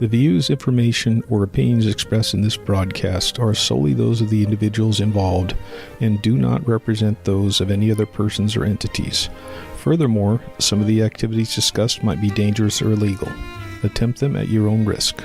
The views, information, or opinions expressed in this broadcast are solely those of the individuals involved and do not represent those of any other persons or entities. Furthermore, some of the activities discussed might be dangerous or illegal. Attempt them at your own risk.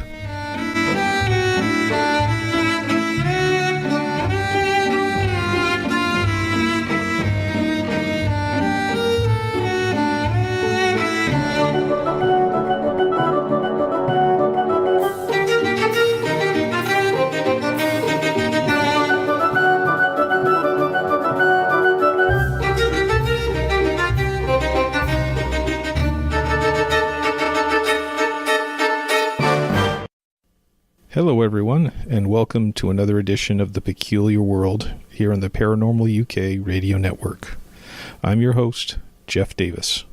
Hello everyone, and welcome to another edition of The Peculiar World here on the Paranormal UK radio network. I'm your host, Jeff Davis.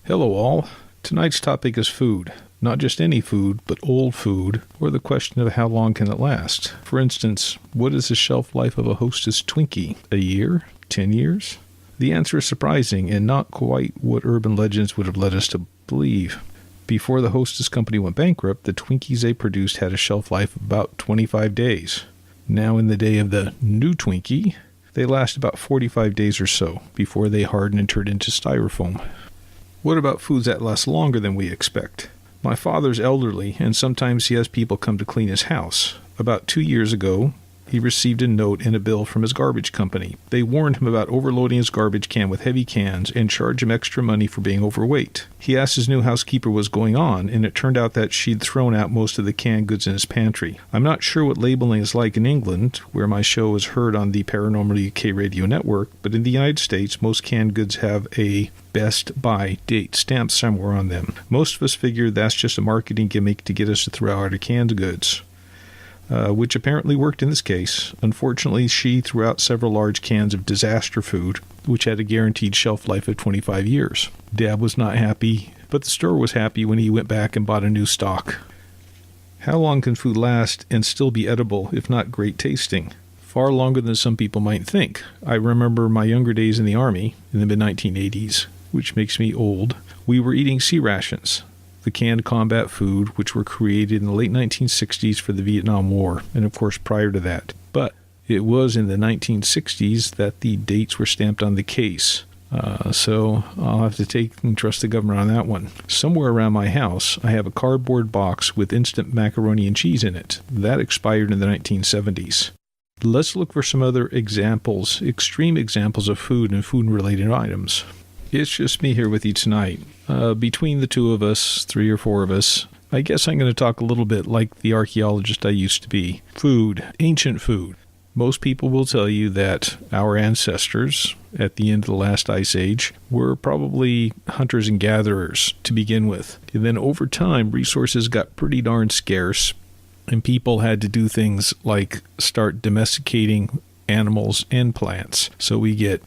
Hello all. Tonight's topic is food. Not just any food, but old food, or the question of how long can it last. For instance, what is the shelf life of a Hostess Twinkie? A year? 10 years? The answer is surprising and not quite what urban legends would have led us to believe. Before the Hostess company went bankrupt, the Twinkies they produced had a shelf life of about 25 days. Now in the day of the new Twinkie, they last about 45 days or so before they harden and turn into styrofoam. What about foods that last longer than we expect? My father's elderly, and sometimes he has people come to clean his house. About 2 years ago, he received a note and a bill from his garbage company. They warned him about overloading his garbage can with heavy cans and charged him extra money for being overweight. He asked his new housekeeper what was going on, and it turned out that she'd thrown out most of the canned goods in his pantry. I'm not sure what labeling is like in England, where my show is heard on the Paranormal UK radio network, but in the United States, most canned goods have a best by date stamped somewhere on them. Most of us figure that's just a marketing gimmick to get us to throw out our canned goods. Which apparently worked in this case. Unfortunately, she threw out several large cans of disaster food, which had a guaranteed shelf life of 25 years. Dad was not happy, but the store was happy when he went back and bought a new stock. How long can food last and still be edible, if not great tasting? Far longer than some people might think. I remember my younger days in the Army, in the mid-1980s, which makes me old. We were eating sea rations, the canned combat food, which were created in the late 1960s for the Vietnam War, and of course prior to that. But it was in the 1960s that the dates were stamped on the case. So I'll have to take and trust the government on that one. Somewhere around my house, I have a cardboard box with instant macaroni and cheese in it. That expired in the 1970s. Let's look for some other examples, extreme examples of food and food-related items. It's just me here with you tonight. Between the two of us, 3 or 4 of us, I guess I'm going to talk a little bit like the archaeologist I used to be. Food, ancient food. Most people will tell you that our ancestors, at the end of the last ice age, were probably hunters and gatherers to begin with. And then over time, resources got pretty darn scarce, and people had to do things like start domesticating animals and plants. So we get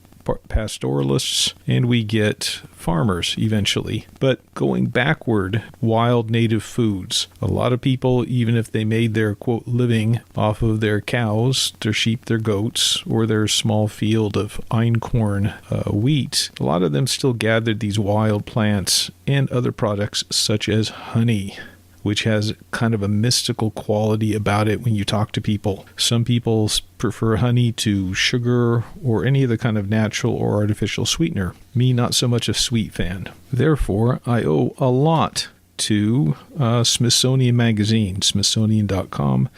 pastoralists, and we get farmers eventually. But going backward, wild native foods. A lot of people, even if they made their, quote, living off of their cows, their sheep, their goats, or their small field of einkorn wheat, a lot of them still gathered these wild plants and other products such as honey, which has kind of a mystical quality about it when you talk to people. Some people prefer honey to sugar or any other kind of natural or artificial sweetener. Me, not so much a sweet fan. Therefore, I owe a lot to Smithsonian Magazine, Smithsonian.com,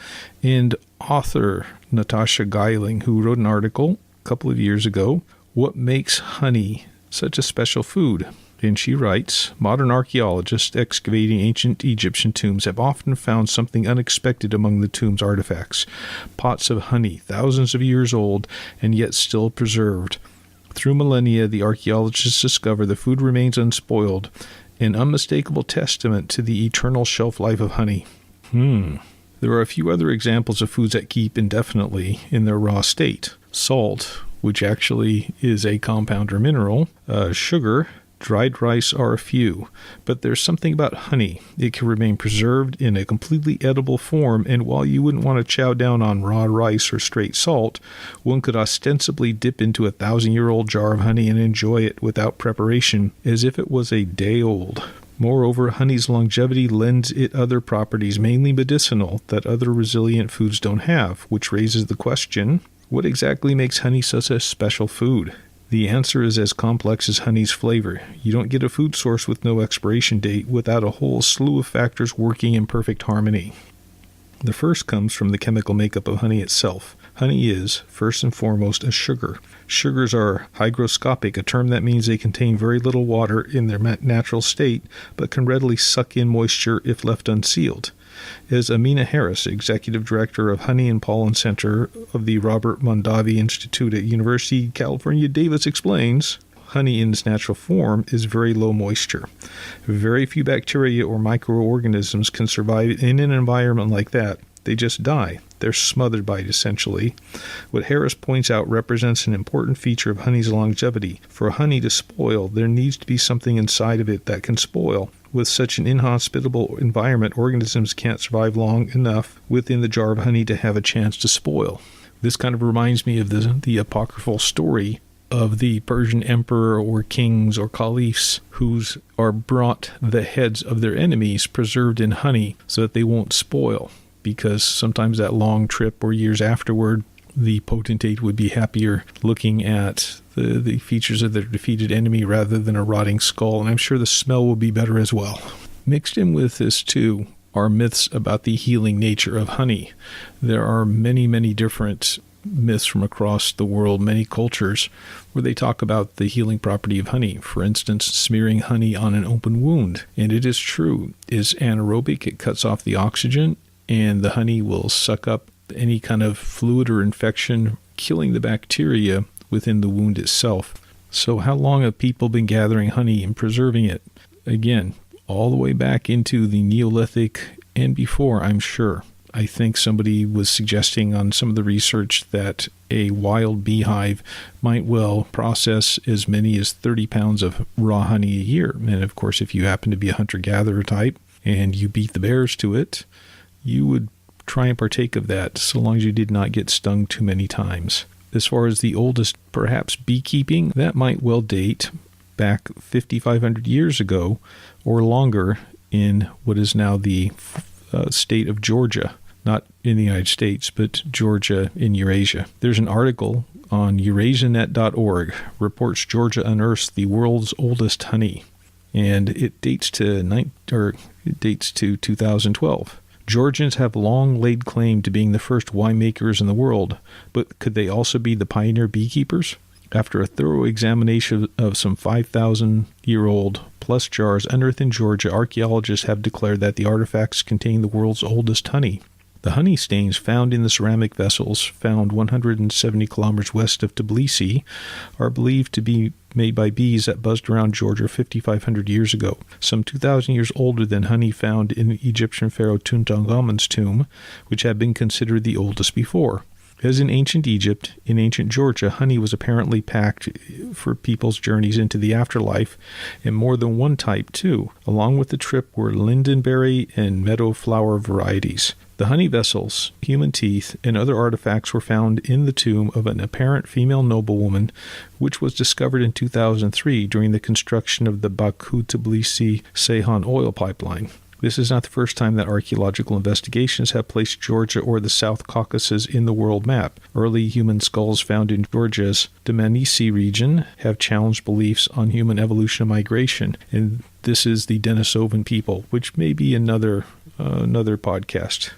and author Natasha Geiling, who wrote an article a couple of years ago, What Makes Honey Such a Special Food? And she writes, modern archaeologists excavating ancient Egyptian tombs have often found something unexpected among the tomb's artifacts. Pots of honey, thousands of years old, and yet still preserved. Through millennia, the archaeologists discover the food remains unspoiled, an unmistakable testament to the eternal shelf life of honey. There are a few other examples of foods that keep indefinitely in their raw state. Salt, which actually is a compound or mineral, sugar, dried rice are a few, but there's something about honey. It can remain preserved in a completely edible form, and while you wouldn't want to chow down on raw rice or straight salt, one could ostensibly dip into a 1,000-year-old jar of honey and enjoy it without preparation, as if it was a day old. Moreover, honey's longevity lends it other properties, mainly medicinal, that other resilient foods don't have, which raises the question, what exactly makes honey such a special food? The answer is as complex as honey's flavor. You don't get a food source with no expiration date without a whole slew of factors working in perfect harmony. The first comes from the chemical makeup of honey itself. Honey is, first and foremost, a sugar. Sugars are hygroscopic, a term that means they contain very little water in their natural state, but can readily suck in moisture if left unsealed. As Amina Harris, Executive Director of Honey and Pollen Center of the Robert Mondavi Institute at University of California, Davis, explains, honey in its natural form is very low moisture. Very few bacteria or microorganisms can survive in an environment like that. They just die. They're smothered by it, essentially. What Harris points out represents an important feature of honey's longevity. For honey to spoil, there needs to be something inside of it that can spoil. With such an inhospitable environment, organisms can't survive long enough within the jar of honey to have a chance to spoil. This kind of reminds me of the apocryphal story of the Persian emperor or kings or caliphs who are brought the heads of their enemies preserved in honey so that they won't spoil. Because sometimes that long trip or years afterward, the potentate would be happier looking at the features of their defeated enemy rather than a rotting skull, and I'm sure the smell will be better as well. Mixed in with this, too, are myths about the healing nature of honey. There are many, many different myths from across the world, many cultures, where they talk about the healing property of honey. For instance, smearing honey on an open wound. And it is true, is anaerobic, it cuts off the oxygen, and the honey will suck up any kind of fluid or infection, killing the bacteria within the wound itself. So how long have people been gathering honey and preserving it? Again, all the way back into the Neolithic and before, I'm sure. I think somebody was suggesting on some of the research that a wild beehive might well process as many as 30 pounds of raw honey a year. And of course, if you happen to be a hunter-gatherer type and you beat the bears to it, you would try and partake of that so long as you did not get stung too many times. As far as the oldest, perhaps, beekeeping, that might well date back 5,500 years ago or longer in what is now the state of Georgia. Not in the United States, but Georgia in Eurasia. There's an article on EurasiaNet.org, reports Georgia unearths the world's oldest honey, and it dates to 2012. Georgians have long laid claim to being the first winemakers in the world, but could they also be the pioneer beekeepers? After a thorough examination of some 5,000-year-old plus jars unearthed in Georgia, archaeologists have declared that the artifacts contain the world's oldest honey. The honey stains found in the ceramic vessels found 170 kilometers west of Tbilisi are believed to be made by bees that buzzed around Georgia 5,500 years ago, some 2,000 years older than honey found in the Egyptian pharaoh Tutankhamun's tomb, which had been considered the oldest before. As in ancient Egypt, in ancient Georgia, honey was apparently packed for people's journeys into the afterlife, and more than one type, too. Along with the trip were lindenberry and meadow flower varieties. The honey vessels, human teeth, and other artifacts were found in the tomb of an apparent female noblewoman, which was discovered in 2003 during the construction of the Baku-Tbilisi-Ceyhan oil pipeline. This is not the first time that archaeological investigations have placed Georgia or the South Caucasus in the world map. Early human skulls found in Georgia's Dmanisi region have challenged beliefs on human evolution and migration, and this is the Denisovan people, which may be another podcast.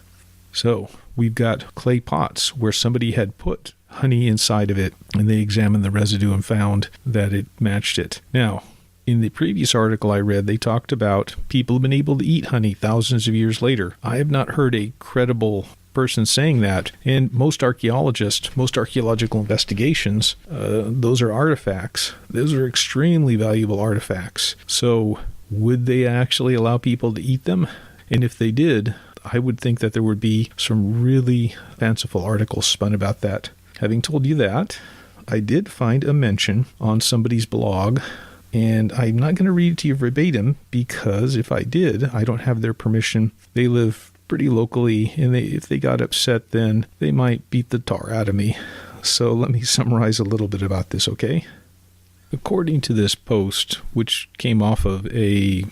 So we've got clay pots where somebody had put honey inside of it, and they examined the residue and found that it matched it. Now, in the previous article I read, they talked about people have been able to eat honey thousands of years later. I have not heard a credible person saying that, and most archaeological investigations, those are artifacts. Those are extremely valuable artifacts. So would they actually allow people to eat them? And if they did, I would think that there would be some really fanciful articles spun about that. Having told you that, I did find a mention on somebody's blog, and I'm not going to read it to you verbatim because if I did, I don't have their permission. They live pretty locally, and if they got upset, then they might beat the tar out of me. So let me summarize a little bit about this, okay? according to this post, which came off of a,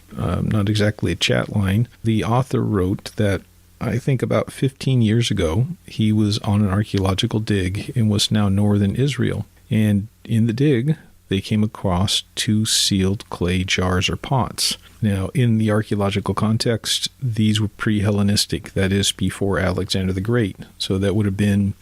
not exactly a chat line, the author wrote that I think about 15 years ago, he was on an archaeological dig in what's now northern Israel. And in the dig, they came across 2 sealed clay jars or pots. Now, in the archaeological context, these were pre-Hellenistic, that is, before Alexander the Great. So that would have been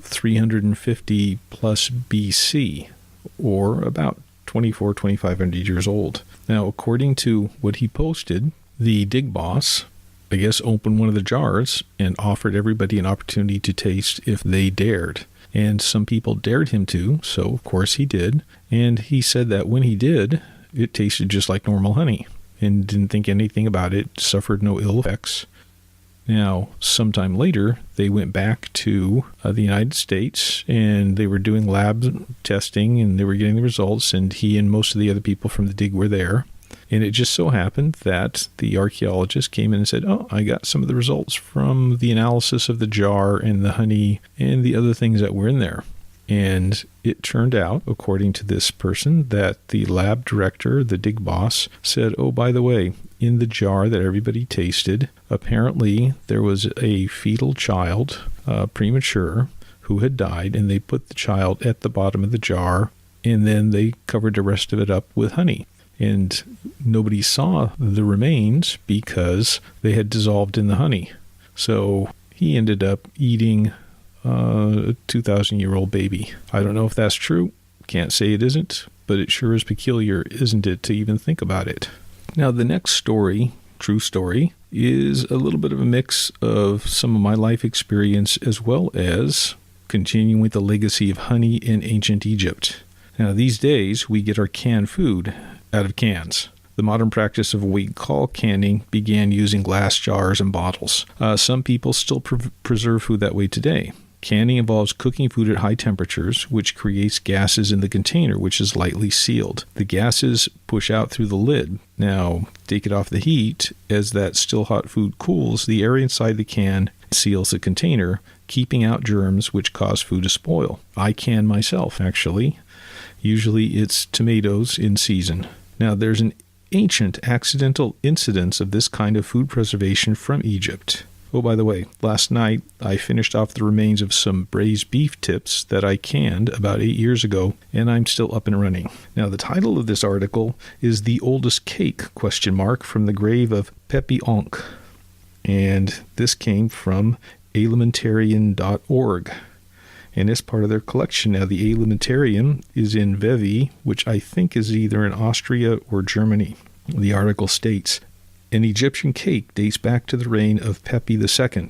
350 plus BC, or about 2,500 years old. Now, according to what he posted, the dig boss, I guess, opened one of the jars and offered everybody an opportunity to taste if they dared. And some people dared him to, so of course he did. And he said that when he did, it tasted just like normal honey and didn't think anything about it, suffered no ill effects. Now, sometime later, they went back to the United States and they were doing lab testing and they were getting the results, and he and most of the other people from the dig were there. And it just so happened that the archaeologist came in and said, "Oh, I got some of the results from the analysis of the jar and the honey and the other things that were in there." And it turned out, according to this person, that the lab director, the dig boss, said, "Oh, by the way, in the jar that everybody tasted, apparently there was a fetal child, premature, who had died, and they put the child at the bottom of the jar, and then they covered the rest of it up with honey. And nobody saw the remains because they had dissolved in the honey." So he ended up eating a 2,000-year-old baby. I don't know if that's true. Can't say it isn't, but it sure is peculiar, isn't it, to even think about it? Now, the next story, true story, is a little bit of a mix of some of my life experience as well as continuing with the legacy of honey in ancient Egypt. Now, these days, we get our canned food out of cans. The modern practice of what we call canning began using glass jars and bottles. Some people still preserve food that way today. Canning involves cooking food at high temperatures, which creates gases in the container, which is lightly sealed. The gases push out through the lid. Now, take it off the heat. As that still hot food cools, the air inside the can seals the container, keeping out germs which cause food to spoil. I can myself, actually. Usually it's tomatoes in season. Now, there's an ancient accidental incidence of this kind of food preservation from Egypt. Oh, by the way, last night I finished off the remains of some braised beef tips that I canned about 8 years ago, and I'm still up and running. Now, the title of this article is "The Oldest Cake?" from the grave of Pepi Onk. And this came from alimentarian.org. And it's part of their collection. Now, the Alimentarian is in Vevi, which I think is either in Austria or Germany. The article states, "An Egyptian cake dates back to the reign of Pepi II,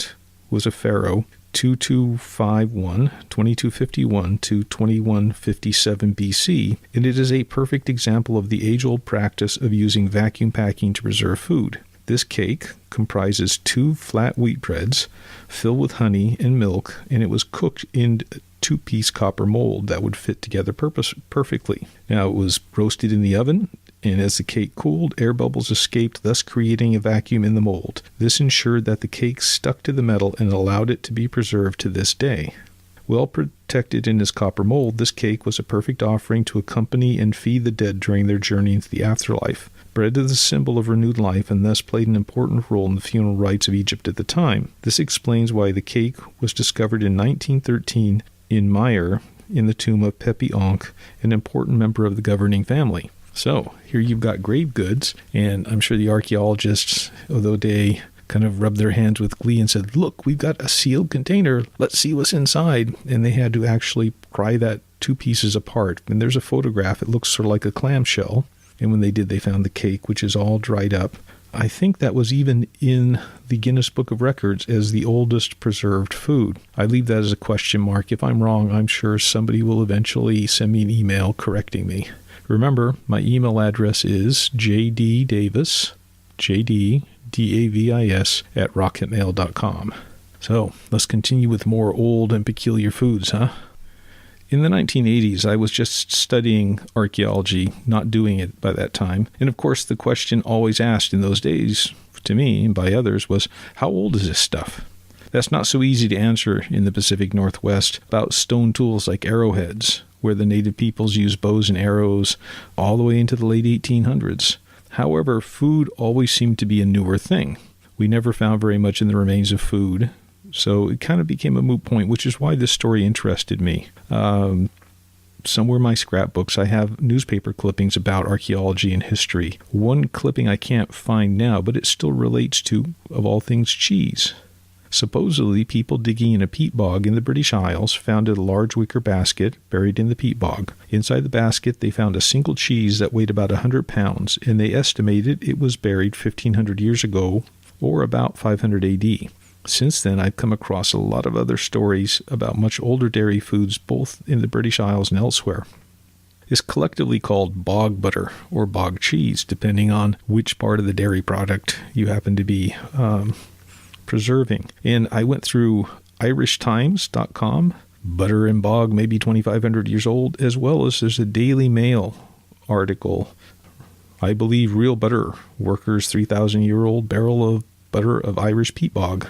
was a pharaoh, 2251 to 2157 BC, and it is a perfect example of the age-old practice of using vacuum packing to preserve food. This cake comprises 2 flat wheat breads filled with honey and milk, and it was cooked in a 2-piece copper mold that would fit together perfectly. Now, it was roasted in the oven, and as the cake cooled, air bubbles escaped, thus creating a vacuum in the mold. This ensured that the cake stuck to the metal and allowed it to be preserved to this day. Well protected in this copper mold, this cake was a perfect offering to accompany and feed the dead during their journey into the afterlife. Bread is a symbol of renewed life and thus played an important role in the funeral rites of Egypt at the time. This explains why the cake was discovered in 1913 in Myre in the tomb of Pepi Onk, an important member of the governing family." So, here you've got grave goods, and I'm sure the archaeologists, although they kind of rubbed their hands with glee and said, "Look, we've got a sealed container, let's see what's inside." And they had to actually pry that 2 pieces apart. And there's a photograph, it looks sort of like a clamshell. And when they did, they found the cake, which is all dried up. I think that was even in the Guinness Book of Records as the oldest preserved food. I leave that as a question mark. If I'm wrong, I'm sure somebody will eventually send me an email correcting me. Remember, my email address is jddavis, JDDAVIS, @rocketmail.com. So, let's continue with more old and peculiar foods, huh? In the 1980s, I was just studying archaeology, not doing it by that time. And of course, the question always asked in those days, to me and by others, was, how old is this stuff? That's not so easy to answer in the Pacific Northwest about stone tools like arrowheads. where the native peoples used bows and arrows all the way into the late 1800s. However, food always seemed to be a newer thing. We never found very much in the remains of food, so it kind of became a moot point, which is why this story interested me. Somewhere in my scrapbooks, I have newspaper clippings about archaeology and history. One clipping I can't find now, but it still relates to, of all things, cheese. Supposedly, people digging in a peat bog in the British Isles found a large wicker basket buried in the peat bog. Inside the basket, they found a single cheese that weighed about 100 pounds, and they estimated it was buried 1,500 years ago, or about 500 AD. Since then, I've come across a lot of other stories about much older dairy foods, both in the British Isles and elsewhere. It's collectively called bog butter or bog cheese, depending on which part of the dairy product you happen to be preserving. And I went through irishtimes.com, butter and bog maybe 2,500 years old, as well as there's a Daily Mail article, I believe real butter, workers 3,000-year-old barrel of butter of Irish peat bog.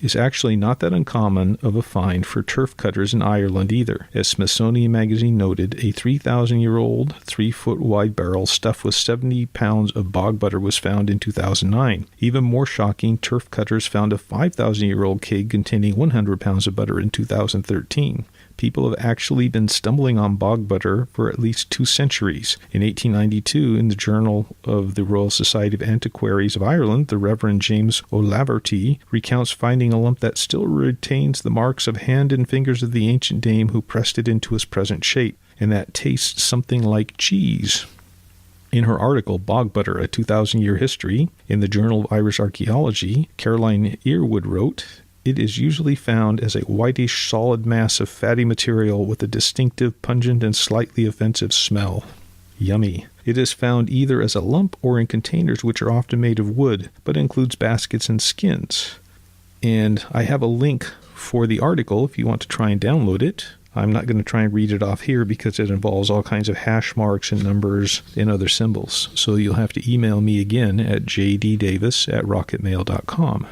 Is actually not that uncommon of a find for turf cutters in Ireland either. As Smithsonian Magazine noted, a 3,000-year-old, 3-foot-wide barrel stuffed with 70 pounds of bog butter was found in 2009. Even more shocking, turf cutters found a 5,000-year-old keg containing 100 pounds of butter in 2013. People have actually been stumbling on bog butter for at least 2 centuries. In 1892, in the Journal of the Royal Society of Antiquaries of Ireland, the Reverend James O'Laverty recounts finding a lump that still retains the marks of hand and fingers of the ancient dame who pressed it into its present shape, and that tastes something like cheese. In her article, Bog Butter, A 2,000-Year History, in the Journal of Irish Archaeology, Caroline Earwood wrote, "It is usually found as a whitish solid mass of fatty material with a distinctive, pungent, and slightly offensive smell." Yummy. It is found either as a lump or in containers which are often made of wood, but includes baskets and skins. And I have a link for the article if you want to try and download it. I'm not going to try and read it off here because it involves all kinds of hash marks and numbers and other symbols. So you'll have to email me again at jddavis@rocketmail.com.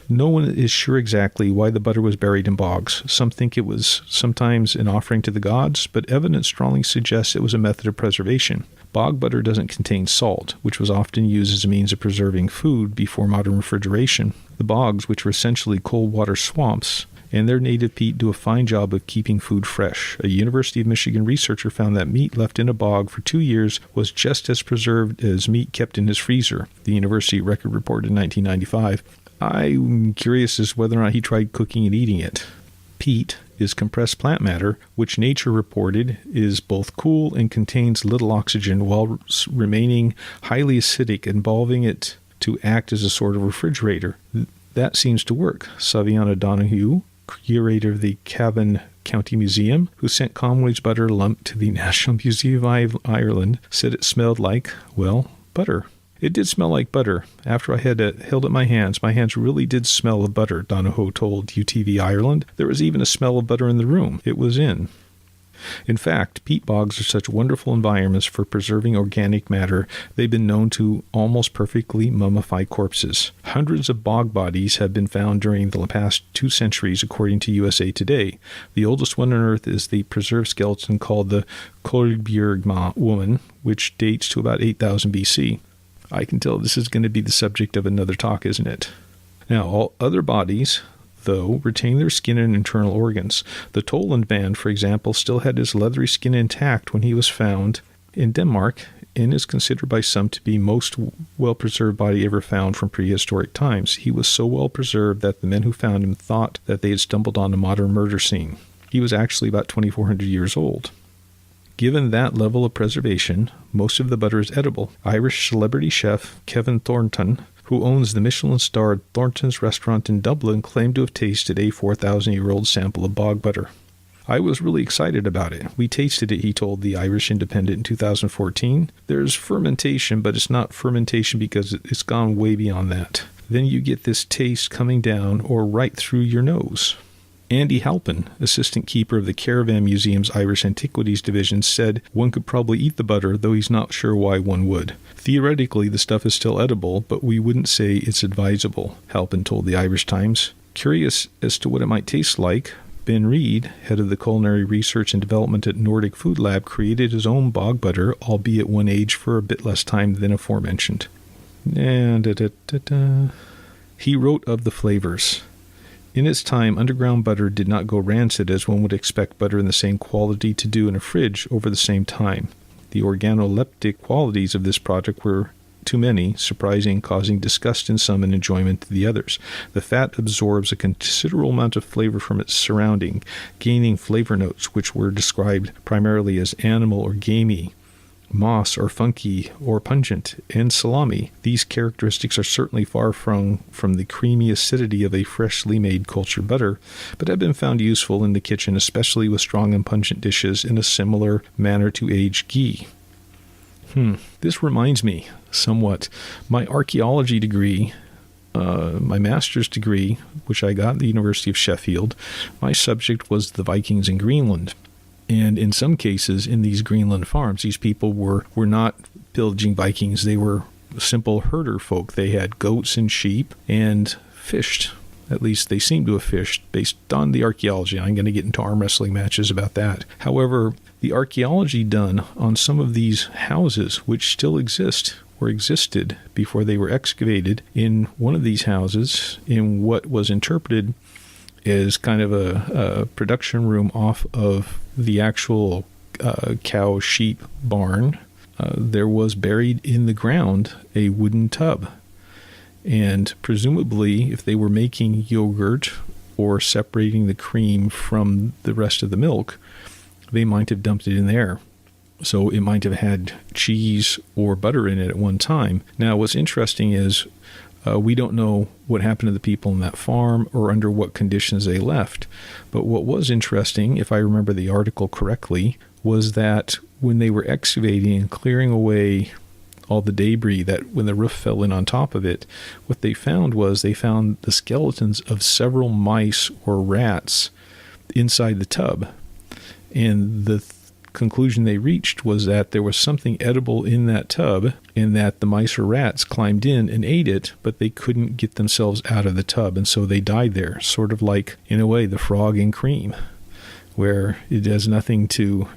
No one is sure exactly why the butter was buried in bogs. Some think it was sometimes an offering to the gods, but evidence strongly suggests it was a method of preservation. Bog butter doesn't contain salt, which was often used as a means of preserving food before modern refrigeration. The bogs, which were essentially cold water swamps, and their native peat do a fine job of keeping food fresh. A University of Michigan researcher found that meat left in a bog for 2 years was just as preserved as meat kept in his freezer, the university record reported in 1995. I'm curious as whether or not he tried cooking and eating it. Peat is compressed plant matter, which nature reported is both cool and contains little oxygen while remaining highly acidic, involving it to act as a sort of refrigerator. That seems to work. Saviana Donahue, curator of the Cavan County Museum, who sent Conway's butter lump to the National Museum of Ireland, said it smelled like, well, butter. It did smell like butter. After I had held it in my hands really did smell of butter, Donahoe told UTV Ireland. There was even a smell of butter in the room it was in. In fact, peat bogs are such wonderful environments for preserving organic matter, they've been known to almost perfectly mummify corpses. Hundreds of bog bodies have been found during the past 2 centuries, according to USA Today. The oldest one on Earth is the preserved skeleton called the Kolbjerg woman, which dates to about 8,000 BC. I can tell this is going to be the subject of another talk, isn't it? Now, all other bodies, though, retain their skin and internal organs. The Toland man, for example, still had his leathery skin intact when he was found in Denmark and is considered by some to be most well-preserved body ever found from prehistoric times. He was so well preserved that the men who found him thought that they had stumbled on a modern murder scene. He was actually about 2,400 years old. Given that level of preservation, most of the butter is edible. Irish celebrity chef Kevin Thornton, who owns the Michelin-starred Thornton's restaurant in Dublin, claimed to have tasted a 4,000-year-old sample of bog butter. I was really excited about it. We tasted it, he told the Irish Independent in 2014. There's fermentation, but it's not fermentation because it's gone way beyond that. Then you get this taste coming down or right through your nose. Andy Halpin, assistant keeper of the Caravan Museum's Irish Antiquities Division, said one could probably eat the butter, though he's not sure why one would. Theoretically, the stuff is still edible, but we wouldn't say it's advisable, Halpin told the Irish Times. Curious as to what it might taste like, Ben Reed, head of the culinary research and development at Nordic Food Lab, created his own bog butter, albeit one aged for a bit less time than aforementioned. He wrote of the flavors. In its time, underground butter did not go rancid as one would expect butter in the same quality to do in a fridge over the same time. The organoleptic qualities of this product were too many, surprising, causing disgust in some and enjoyment to the others. The fat absorbs a considerable amount of flavor from its surrounding, gaining flavor notes which were described primarily as animal or gamey, moss or funky or pungent, and salami. These characteristics are certainly far from the creamy acidity of a freshly made cultured butter, but have been found useful in the kitchen, especially with strong and pungent dishes in a similar manner to aged ghee. This reminds me somewhat. My archaeology degree, my master's degree, which I got at the University of Sheffield, my subject was the Vikings in Greenland. And in some cases, in these Greenland farms, these people were not pillaging Vikings. They were simple herder folk. They had goats and sheep and fished. At least they seem to have fished based on the archaeology. I'm going to get into arm wrestling matches about that. However, the archaeology done on some of these houses, which still exist or existed before they were excavated, in one of these houses, in what was interpreted as kind of a production room off of the actual cow-sheep barn, there was buried in the ground a wooden tub. And presumably, if they were making yogurt or separating the cream from the rest of the milk, they might have dumped it in there. So it might have had cheese or butter in it at one time. Now, what's interesting is we don't know what happened to the people in that farm or under what conditions they left. But what was interesting, if I remember the article correctly, was that when they were excavating and clearing away all the debris that when the roof fell in on top of it, what they found was they found the skeletons of several mice or rats inside the tub. And the conclusion they reached was that there was something edible in that tub and that the mice or rats climbed in and ate it, but they couldn't get themselves out of the tub, and so they died there, sort of like, in a way, the frog in Cream, where it has nothing to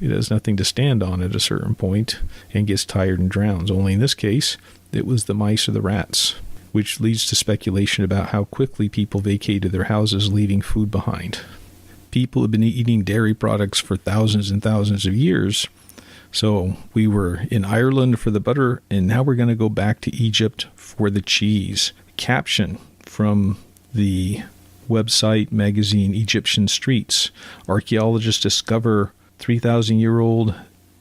stand on at a certain point and gets tired and drowns. Only in this case, it was the mice or the rats, which leads to speculation about how quickly people vacated their houses, leaving food behind. People have been eating dairy products for thousands and thousands of years. So we were in Ireland for the butter, and now we're going to go back to Egypt for the cheese. Caption from the website magazine Egyptian Streets. Archaeologists discover 3,000-year-old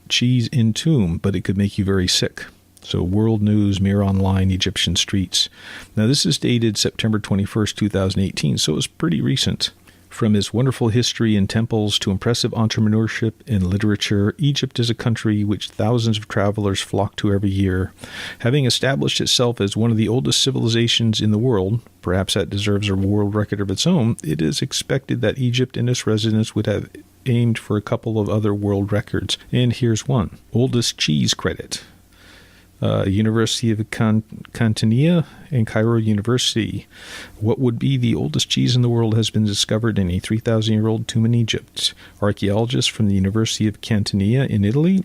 cheese in tomb, but it could make you very sick. So World News, Mirror Online, Egyptian Streets. Now this is dated September 21st, 2018, so it's pretty recent. From its wonderful history and temples to impressive entrepreneurship and literature, Egypt is a country which thousands of travelers flock to every year. Having established itself as one of the oldest civilizations in the world, perhaps that deserves a world record of its own, it is expected that Egypt and its residents would have aimed for a couple of other world records. And here's one. Oldest cheese credit. University of Catania and Cairo University. What would be the oldest cheese in the world has been discovered in a 3,000-year-old tomb in Egypt. Archaeologists from the University of Catania in Italy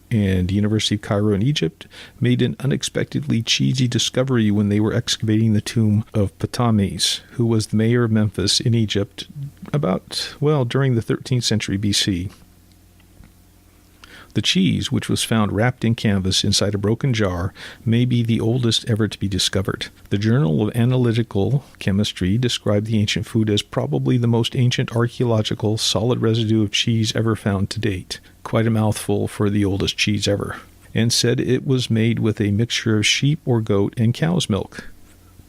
and University of Cairo in Egypt made an unexpectedly cheesy discovery when they were excavating the tomb of Ptolemys, who was the mayor of Memphis in Egypt during the 13th century BC. The cheese, which was found wrapped in canvas inside a broken jar, may be the oldest ever to be discovered. The Journal of Analytical Chemistry described the ancient food as probably the most ancient archaeological solid residue of cheese ever found to date. Quite a mouthful for the oldest cheese ever. And said it was made with a mixture of sheep or goat and cow's milk.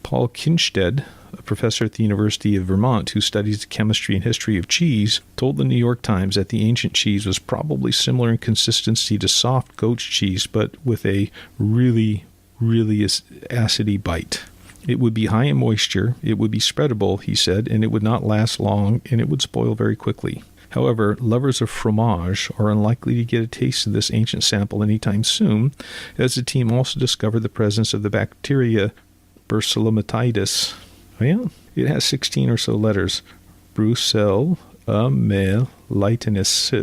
Paul Kinstead, a professor at the University of Vermont who studies the chemistry and history of cheese, told the New York Times that the ancient cheese was probably similar in consistency to soft goat's cheese, but with a really, really acidy bite. It would be high in moisture, it would be spreadable, he said, and it would not last long, and it would spoil very quickly. However, lovers of fromage are unlikely to get a taste of this ancient sample anytime soon, as the team also discovered the presence of the bacteria Bursilomatidis. Oh, yeah. It has 16 or so letters. Brucell mellitus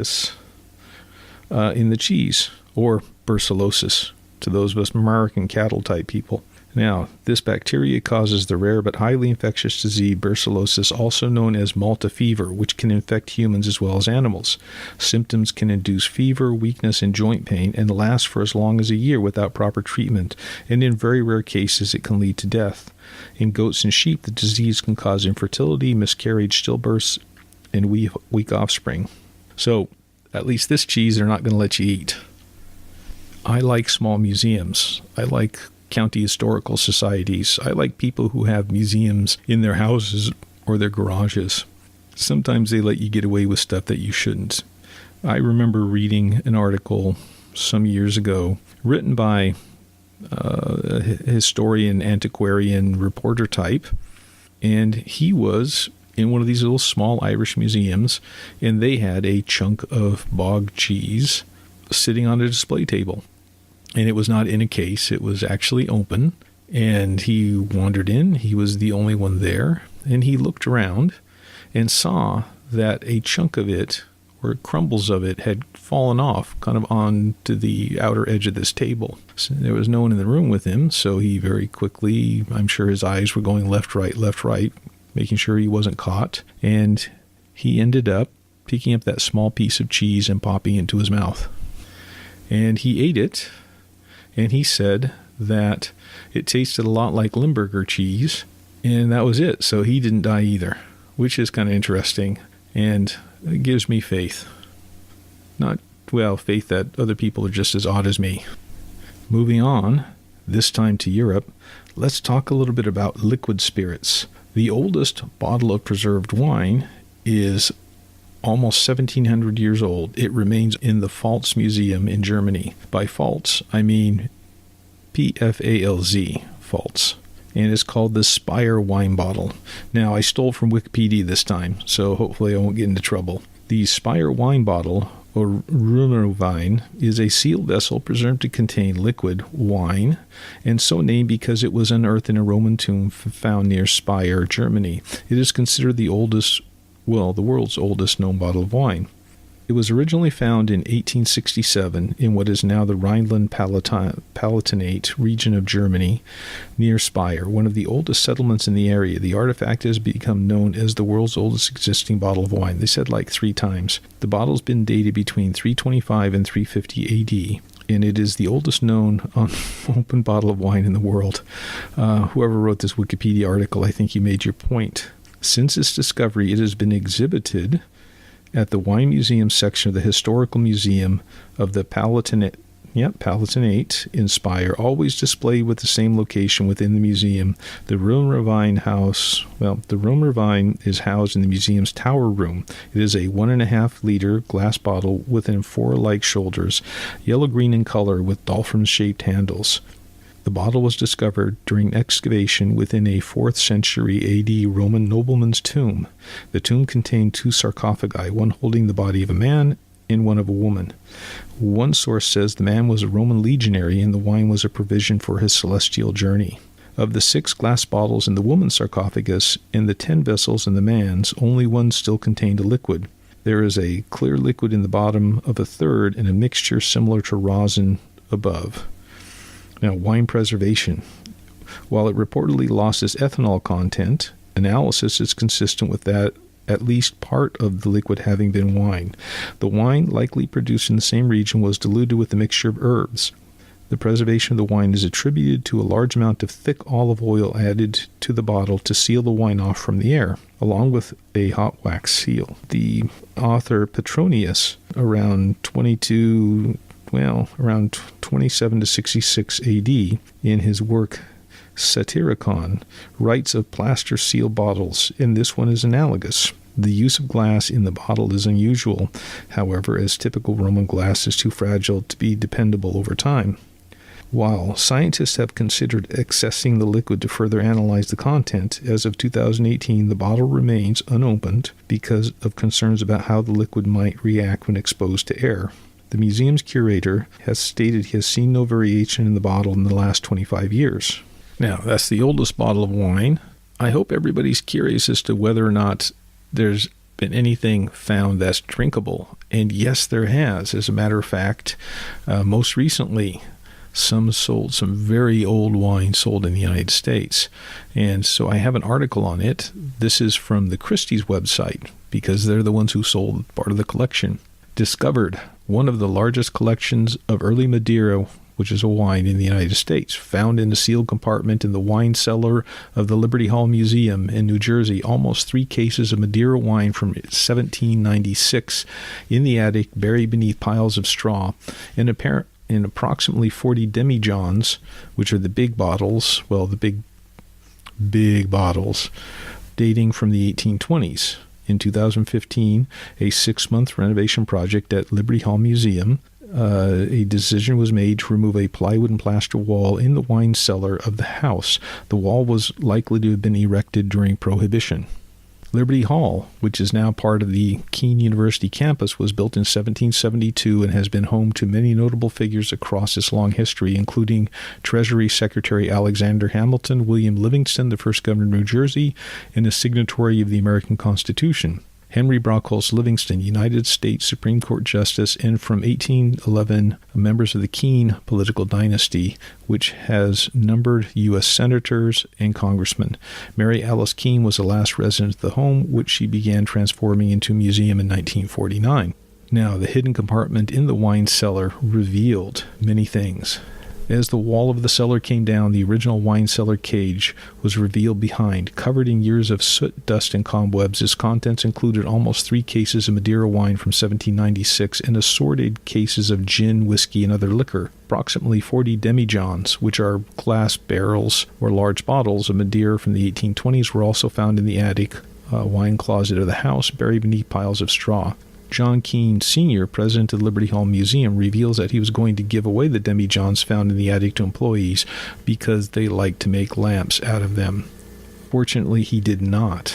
in the cheese, or brucellosis to those of us American cattle type people. Now, this bacteria causes the rare but highly infectious disease brucellosis, also known as Malta fever, which can infect humans as well as animals. Symptoms can induce fever, weakness, and joint pain, and last for as long as a year without proper treatment, and in very rare cases it can lead to death. In goats and sheep, the disease can cause infertility, miscarriage, stillbirths, and weak offspring. So, at least this cheese they're not going to let you eat. I like small museums. I like county historical societies. I like people who have museums in their houses or their garages. Sometimes they let you get away with stuff that you shouldn't. I remember reading an article some years ago written by a historian, antiquarian, reporter type, and he was in one of these little small Irish museums, and they had a chunk of bog cheese sitting on a display table. And it was not in a case, it was actually open. And he wandered in, he was the only one there, and he looked around and saw that a chunk of it, or crumbles of it, had fallen off kind of onto the outer edge of this table. So there was no one in the room with him, so he very quickly, I'm sure his eyes were going left, right, making sure he wasn't caught. And he ended up picking up that small piece of cheese and popping it into his mouth. And he ate it. And he said that it tasted a lot like Limburger cheese, and that was it. So he didn't die either, which is kind of interesting, and it gives me faith. Faith that other people are just as odd as me. Moving on, this time to Europe, let's talk a little bit about liquid spirits. The oldest bottle of preserved wine is almost 1,700 years old. It remains in the Pfalz Museum in Germany. By Pfalz, I mean Pfalz, Pfalz. And it's called the Speyer wine bottle. Now, I stole from Wikipedia this time, so hopefully I won't get into trouble. The Speyer wine bottle, or Römerwein, is a sealed vessel presumed to contain liquid wine, and so named because it was unearthed in a Roman tomb found near Speyer, Germany. It is considered the world's oldest known bottle of wine. It was originally found in 1867 in what is now the Rhineland-Palatinate region of Germany, near Speyer, one of the oldest settlements in the area. The artifact has become known as the world's oldest existing bottle of wine. They said like 3 times. The bottle's been dated between 325 and 350 AD. And it is the oldest known open bottle of wine in the world. Whoever wrote this Wikipedia article, I think you made your point. Since its discovery, it has been exhibited at the Wine Museum section of the Historical Museum of the Palatinate in Speyer, always displayed with the same location within the museum. The Römerwein is housed in the museum's tower room. It is a 1.5-liter glass bottle with 4 shoulders, yellow green in color with dolphin-shaped handles. The bottle was discovered during excavation within a 4th century AD Roman nobleman's tomb. The tomb contained 2 sarcophagi, one holding the body of a man and one of a woman. One source says the man was a Roman legionary and the wine was a provision for his celestial journey. Of the 6 glass bottles in the woman's sarcophagus and the 10 vessels in the man's, only one still contained a liquid. There is a clear liquid in the bottom of a third and a mixture similar to rosin above. Now, wine preservation. While it reportedly lost its ethanol content, analysis is consistent with that at least part of the liquid having been wine. The wine, likely produced in the same region, was diluted with a mixture of herbs. The preservation of the wine is attributed to a large amount of thick olive oil added to the bottle to seal the wine off from the air, along with a hot wax seal. The author Petronius, around 27 to 66 AD, in his work Satyricon, writes of plaster seal bottles, and this one is analogous. The use of glass in the bottle is unusual, however, as typical Roman glass is too fragile to be dependable over time. While scientists have considered accessing the liquid to further analyze the content, as of 2018, the bottle remains unopened because of concerns about how the liquid might react when exposed to air. The museum's curator has stated he has seen no variation in the bottle in the last 25 years. Now, that's the oldest bottle of wine. I hope everybody's curious as to whether or not there's been anything found that's drinkable. And yes, there has. As a matter of fact, most recently, some very old wine sold in the United States. And so I have an article on it. This is from the Christie's website, because they're the ones who sold part of the collection. Discovered one of the largest collections of early Madeira, which is a wine, in the United States, found in a sealed compartment in the wine cellar of the Liberty Hall Museum in New Jersey. Almost 3 cases of Madeira wine from 1796 in the attic, buried beneath piles of straw. In approximately 40 demijohns, which are the big bottles, the big bottles, dating from the 1820s. In 2015, a 6-month renovation project at Liberty Hall Museum, a decision was made to remove a plywood and plaster wall in the wine cellar of the house. The wall was likely to have been erected during Prohibition. Liberty Hall, which is now part of the Keene University campus, was built in 1772 and has been home to many notable figures across its long history, including Treasury Secretary Alexander Hamilton, William Livingston, the first governor of New Jersey, and a signatory of the American Constitution. Henry Brockholz Livingston, United States Supreme Court Justice, and from 1811, members of the Keene political dynasty, which has numbered U.S. senators and congressmen. Mary Alice Keene was the last resident of the home, which she began transforming into a museum in 1949. Now, the hidden compartment in the wine cellar revealed many things. As the wall of the cellar came down, the original wine cellar cage was revealed behind, covered in years of soot, dust, and cobwebs. Its contents included almost 3 cases of Madeira wine from 1796 and assorted cases of gin, whiskey, and other liquor. Approximately 40 demijohns, which are glass barrels or large bottles of Madeira from the 1820s, were also found in the attic wine closet of the house, buried beneath piles of straw. John Keene Sr., president of the Liberty Hall Museum, reveals that he was going to give away the demijohns found in the attic to employees because they like to make lamps out of them. Fortunately, he did not.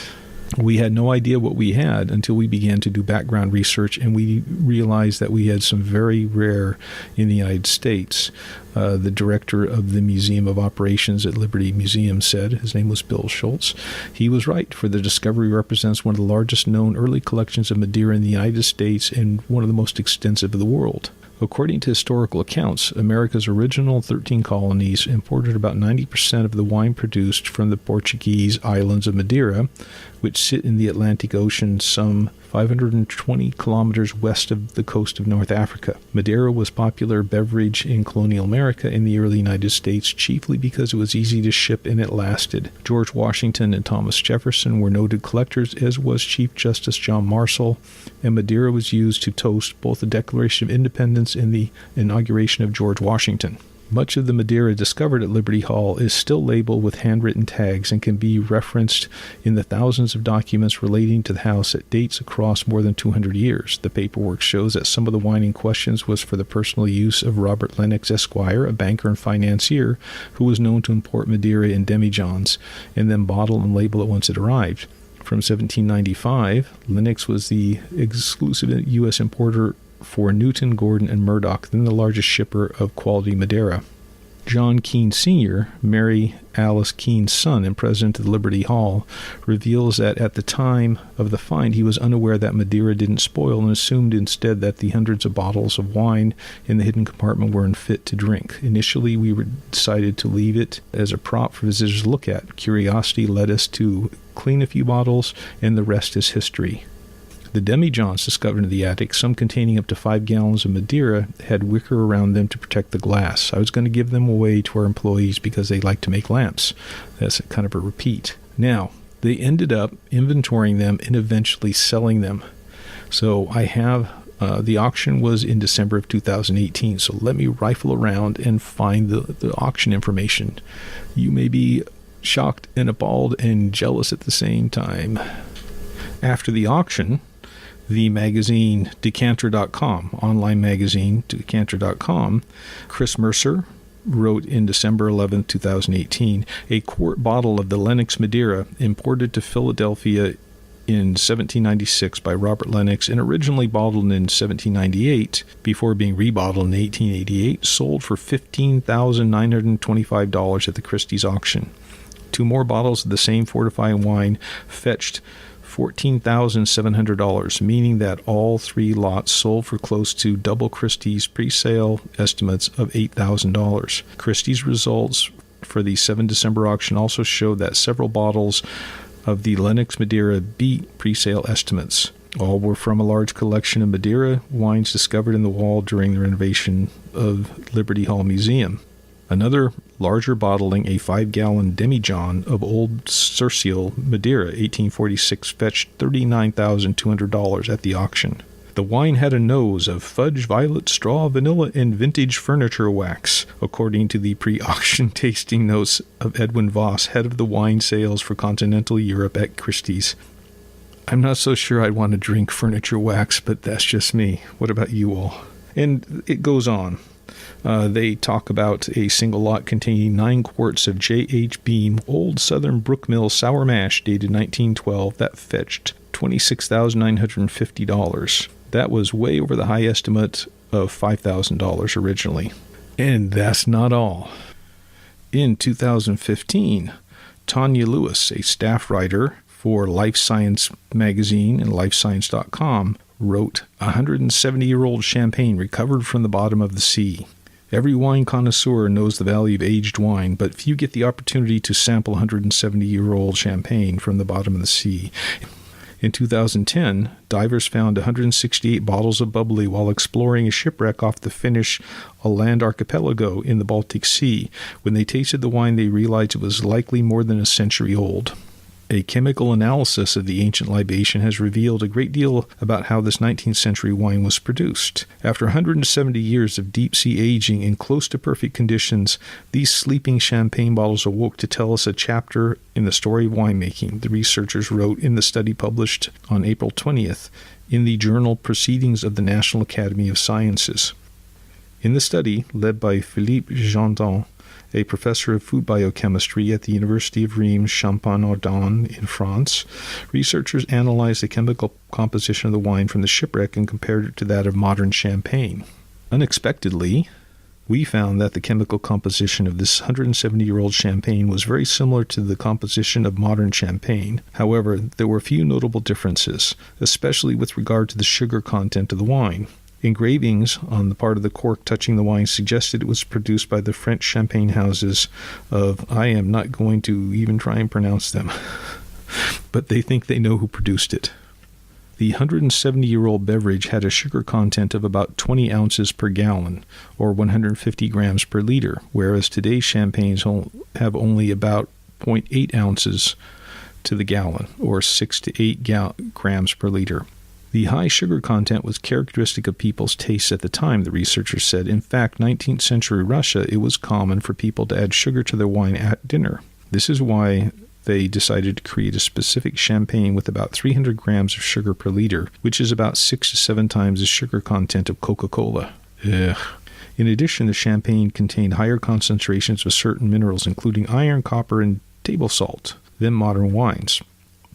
We had no idea what we had until we began to do background research, and we realized that we had some very rare in the United States. The director of the Museum of Operations at Liberty Museum said, his name was Bill Schultz, he was right, for the discovery represents one of the largest known early collections of Madeira in the United States and one of the most extensive of the world. According to historical accounts, America's original 13 colonies imported about 90% of the wine produced from the Portuguese islands of Madeira, which sit in the Atlantic Ocean some 520 kilometers west of the coast of North Africa. Madeira was a popular beverage in colonial America in the early United States, chiefly because it was easy to ship and it lasted. George Washington and Thomas Jefferson were noted collectors, as was Chief Justice John Marshall, and Madeira was used to toast both the Declaration of Independence and the inauguration of George Washington. Much of the Madeira discovered at Liberty Hall is still labeled with handwritten tags and can be referenced in the thousands of documents relating to the house at dates across more than 200 years. The paperwork shows that some of the wine in question was for the personal use of Robert Lennox, Esquire, a banker and financier who was known to import Madeira in demijohns and then bottle and label it once it arrived. From 1795, Lennox was the exclusive U.S. importer for Newton, Gordon, and Murdoch, then the largest shipper of quality Madeira. John Keene Sr., Mary Alice Keene's son and president of Liberty Hall, reveals that at the time of the find he was unaware that Madeira didn't spoil and assumed instead that the hundreds of bottles of wine in the hidden compartment were unfit to drink. Initially, we decided to leave it as a prop for visitors to look at. Curiosity led us to clean a few bottles, and the rest is history. The demijohns discovered in the attic, some containing up to 5 gallons of Madeira, had wicker around them to protect the glass. I was going to give them away to our employees because they like to make lamps. That's kind of a repeat. Now, they ended up inventorying them and eventually selling them. So I have, the auction was in December of 2018, so let me rifle around and find the auction information. You may be shocked and appalled and jealous at the same time. After the auction, the magazine Decanter.com, online magazine Decanter.com, Chris Mercer wrote in December 11, 2018, a quart bottle of the Lennox Madeira imported to Philadelphia in 1796 by Robert Lennox and originally bottled in 1798 before being rebottled in 1888, sold for $15,925 at the Christie's auction. 2 more bottles of the same fortifying wine fetched $14,700, meaning that all three lots sold for close to double Christie's pre-sale estimates of $8,000. Christie's results for the 7 December auction also showed that several bottles of the Lenox Madeira beat pre-sale estimates. All were from a large collection of Madeira wines discovered in the wall during the renovation of Liberty Hall Museum. Another larger bottling, a 5-gallon demijohn of Old Cercial Madeira, 1846, fetched $39,200 at the auction. The wine had a nose of fudge, violet, straw, vanilla, and vintage furniture wax, according to the pre-auction tasting notes of Edwin Voss, head of the wine sales for continental Europe at Christie's. I'm not so sure I'd want to drink furniture wax, but that's just me. What about you all? And it goes on. They talk about a single lot containing 9 quarts of J.H. Beam Old Southern Brook Mill Sour Mash dated 1912 that fetched $26,950. That was way over the high estimate of $5,000 originally. And that's not all. In 2015, Tanya Lewis, a staff writer for Life Science magazine and lifescience.com, wrote, 170-year-old champagne recovered from the bottom of the sea. Every wine connoisseur knows the value of aged wine, but few get the opportunity to sample 170-year-old champagne from the bottom of the sea. In 2010, divers found 168 bottles of bubbly while exploring a shipwreck off the Finnish Åland archipelago in the Baltic Sea. When they tasted the wine, they realized it was likely more than a century old. A chemical analysis of the ancient libation has revealed a great deal about how this 19th century wine was produced. After 170 years of deep-sea aging in close to perfect conditions, these sleeping champagne bottles awoke to tell us a chapter in the story of winemaking, the researchers wrote in the study published on April 20th in the journal Proceedings of the National Academy of Sciences. In the study, led by Philippe Gendon, a professor of food biochemistry at the University of Reims Champagne-Ardenne in France, researchers analyzed the chemical composition of the wine from the shipwreck and compared it to that of modern champagne. Unexpectedly, we found that the chemical composition of this 170-year-old champagne was very similar to the composition of modern champagne. However, there were few notable differences, especially with regard to the sugar content of the wine. Engravings on the part of the cork touching the wine suggested it was produced by the French champagne houses of, I am not going to even try and pronounce them, but they think they know who produced it. The 170-year-old beverage had a sugar content of about 20 ounces per gallon, or 150 grams per liter, whereas today's champagnes have only about 0.8 ounces to the gallon, or 6 to 8 grams per liter. The high sugar content was characteristic of people's tastes at the time, the researchers said. In fact, 19th century Russia, it was common for people to add sugar to their wine at dinner. This is why they decided to create a specific champagne with about 300 grams of sugar per liter, which is about 6 to 7 times the sugar content of Coca-Cola. Ugh. In addition, the champagne contained higher concentrations of certain minerals, including iron, copper, and table salt, than modern wines.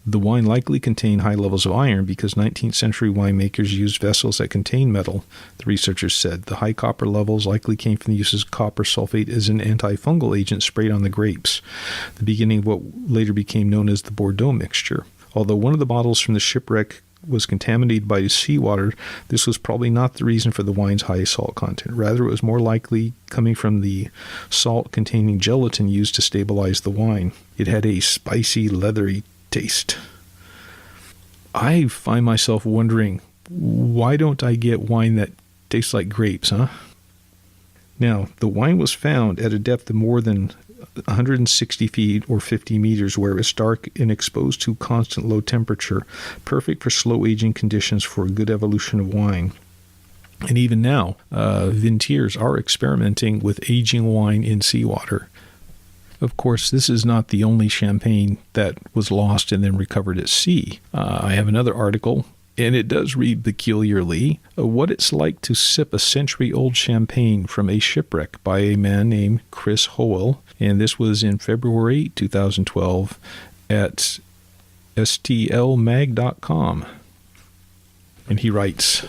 The wine likely contained high levels of iron because 19th century winemakers used vessels that contained metal, the researchers said. The high copper levels likely came from the use of copper sulfate as an antifungal agent sprayed on the grapes, the beginning of what later became known as the Bordeaux mixture. Although one of the bottles from the shipwreck was contaminated by seawater, this was probably not the reason for the wine's high salt content. Rather, it was more likely coming from the salt-containing gelatin used to stabilize the wine. It had a spicy, leathery taste. I find myself wondering, why don't I get wine that tastes like grapes, huh? Now, the wine was found at a depth of more than 160 feet or 50 meters, where it's dark and exposed to constant low temperature, perfect for slow aging conditions for a good evolution of wine. And even now, vintners are experimenting with aging wine in seawater. Of course, this is not the only champagne that was lost and then recovered at sea. I have another article, and it does read peculiarly, what it's like to sip a century-old champagne from a shipwreck by a man named Chris Howell, and this was in February 2012 at stlmag.com. And he writes,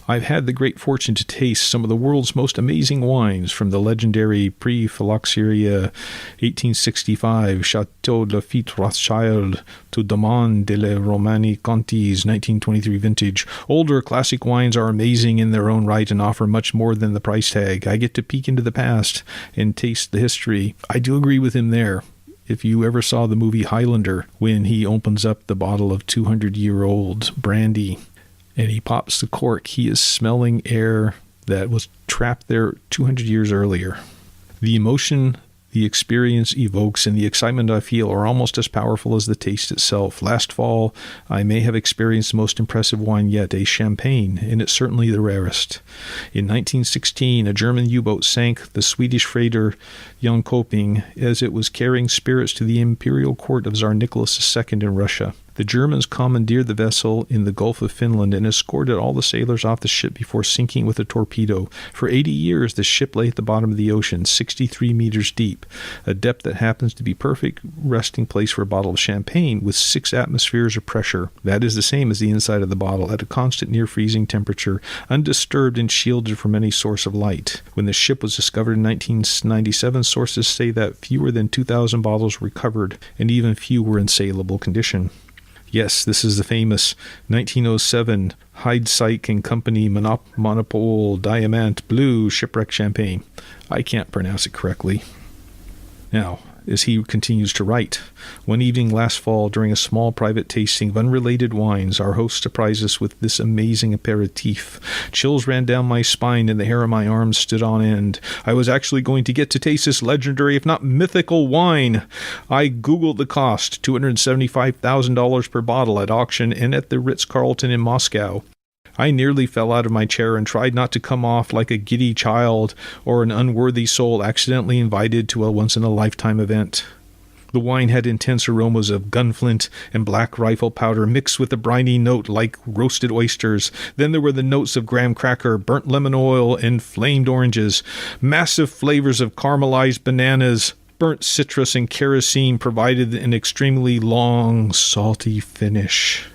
I've had the great fortune to taste some of the world's most amazing wines, from the legendary Pre-Phylloxera 1865 Chateau Lafite Rothschild to Domane de la Romani Conti's 1923 vintage. Older classic wines are amazing in their own right and offer much more than the price tag. I get to peek into the past and taste the history. I do agree with him there. If you ever saw the movie Highlander, when he opens up the bottle of 200-year-old brandy and he pops the cork, he is smelling air that was trapped there 200 years earlier. The emotion the experience evokes and the excitement I feel are almost as powerful as the taste itself. Last fall, I may have experienced the most impressive wine yet, a champagne, and it's certainly the rarest. In 1916, a German U-boat sank the Swedish freighter Jönköping as it was carrying spirits to the imperial court of Tsar Nicholas II in Russia. The Germans commandeered the vessel in the Gulf of Finland and escorted all the sailors off the ship before sinking with a torpedo. For 80 years, the ship lay at the bottom of the ocean, 63 meters deep, a depth that happens to be perfect resting place for a bottle of champagne with 6 atmospheres of pressure. That is the same as the inside of the bottle, at a constant near-freezing temperature, undisturbed and shielded from any source of light. When the ship was discovered in 1997, sources say that fewer than 2,000 bottles were recovered, and even few were in saleable condition. Yes, this is the famous 1907 Heidsiek and Company Monopole Diamant Blue Shipwreck Champagne. I can't pronounce it correctly. Now, as he continues to write, one evening last fall, during a small private tasting of unrelated wines, our host surprised us with this amazing aperitif. Chills ran down my spine and the hair on my arms stood on end. I was actually going to get to taste this legendary, if not mythical, wine. I Googled the cost, $275,000 per bottle at auction and at the Ritz-Carlton in Moscow. I nearly fell out of my chair and tried not to come off like a giddy child or an unworthy soul accidentally invited to a once-in-a-lifetime event. The wine had intense aromas of gunflint and black rifle powder mixed with a briny note like roasted oysters. Then there were the notes of graham cracker, burnt lemon oil, and flamed oranges. Massive flavors of caramelized bananas, burnt citrus, and kerosene provided an extremely long, salty finish.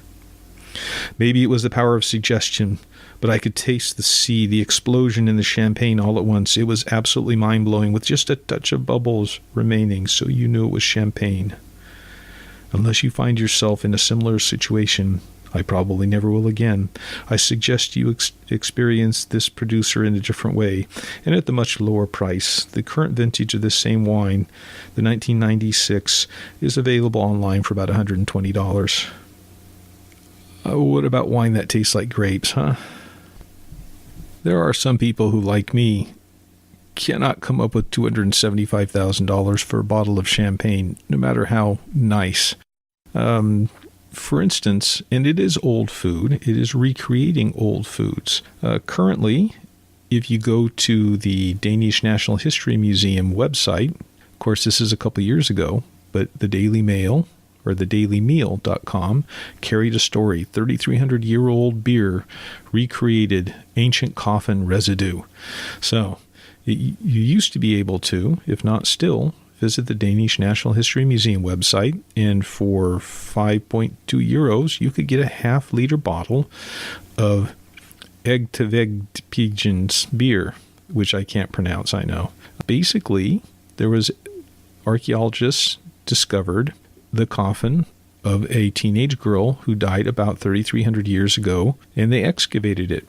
Maybe it was the power of suggestion, but I could taste the explosion in the champagne all at once. It was absolutely mind-blowing, with just a touch of bubbles remaining, so you knew it was champagne. Unless you find yourself in a similar situation, I probably never will again, I suggest you experience this producer in a different way, and at the much lower price. The current vintage of this same wine, the 1996, is available online for about $120. What about wine that tastes like grapes, huh? There are some people who, like me, cannot come up with $275,000 for a bottle of champagne, no matter how nice. For instance, and it is old food, it is recreating old foods. Currently, if you go to the Danish National History Museum website, of course this is a couple years ago, but the Daily Mail, or the dailymeal.com, carried a story, 3,300-year-old beer recreated ancient coffin residue. So you used to be able to, if not still, visit the Danish National History Museum website, and for 5.2 euros, you could get a half-liter bottle of Egtvegpigens beer, which I can't pronounce, I know. Basically, there was archaeologists discovered the coffin of a teenage girl who died about 3,300 years ago, and they excavated it.